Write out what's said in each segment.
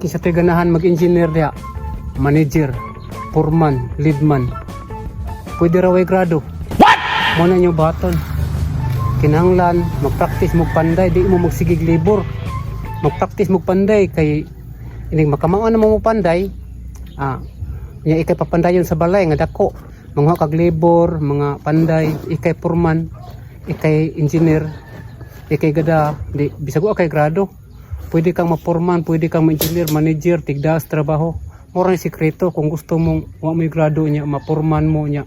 Kisa to'y ganahan mag-engineer diha, manager, foreman, leadman. Pwede raw ay grado. What? Muna nyo baton. Kinahanglan, mag-practice mo panday, di mo magsigig labor. Mag-practice mo panday, kay hindi makamao na mo panday, niya ikay papandayon sa balay, nga dako. Mga kag labor, mga panday, ikay foreman, ikay engineer, ikay gada, di, bisag kay grado. Pwede kang ma-foreman, pwede kang ma-engineer, manager, tigdaas, trabaho. Mura yung sikreto kung gusto mong may grado niya, ma-foreman mo niya,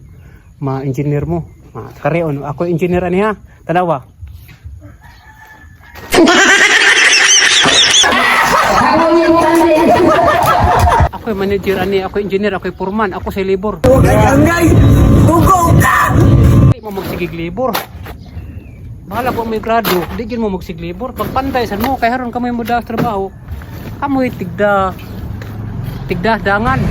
ma-engineer mo. Kareon, ako engineer ani ha, tanawa. Ako yung manager ani, ako engineer, ako yung foreman, ako sa labor. Hanggang tugong ka! Hindi mo magsigig labor. Bahala ko may grado, di mo magsig labor. Pag panday san mo, kay haron kamoy mo daw trabaho, kamoy tigda dangan.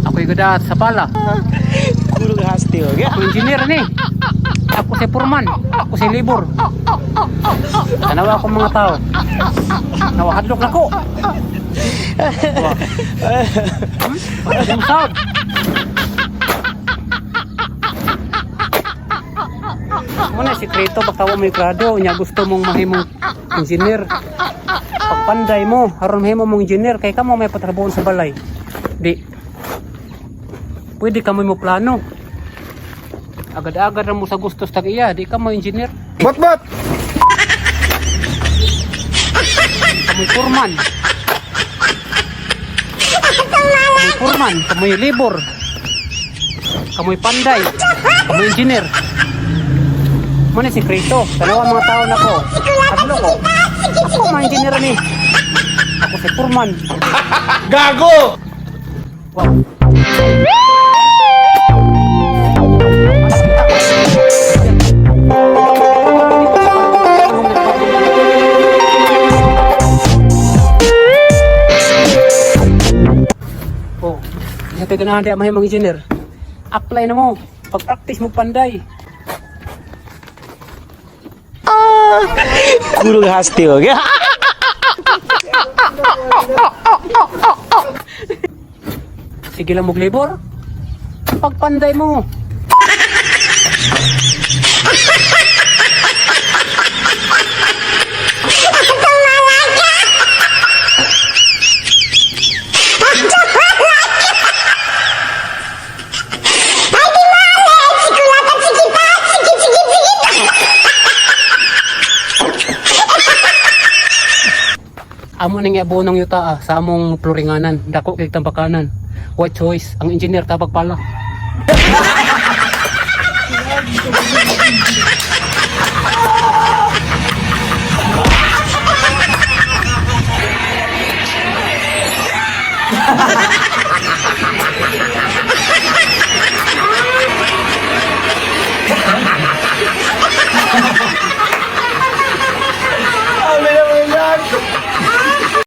Ako'y gada sa pala. Kulog hasti, okay? Ako engineer ni. Ako si foreman, ako si labor. Tanawa ako mga tao. Nawahadlok na ko. Wala yung sound. Muna sikreto pagtawa mo yung grado nya gusto mong mahimong engineer. Pagpanday mo haron mahimo mong engineer kay kamo may patrabaho sa balay. Di pwede ka mo plano. Agad-agad mo sa gusto sa iya, di ka mo engineer. What? Kamoy foreman. Kamoy foreman, kamoy labor. Kamoy panday, kamoy engineer. Muna sikreto, dalawa mga tao na ko. Hadlo ko. Ako mga engineer ni. Ako si foreman. Gago! Wow. Oh, ito ganahan di mga engineer. Apply na mo. Pag-practice mo panday. Kulog hasti, okay? Sige lang mag-labor. Pagpanday mo. Amo ning abonong yuta sa among floringanan, dako kay tambakanan. White choice, ang engineer tabag pala.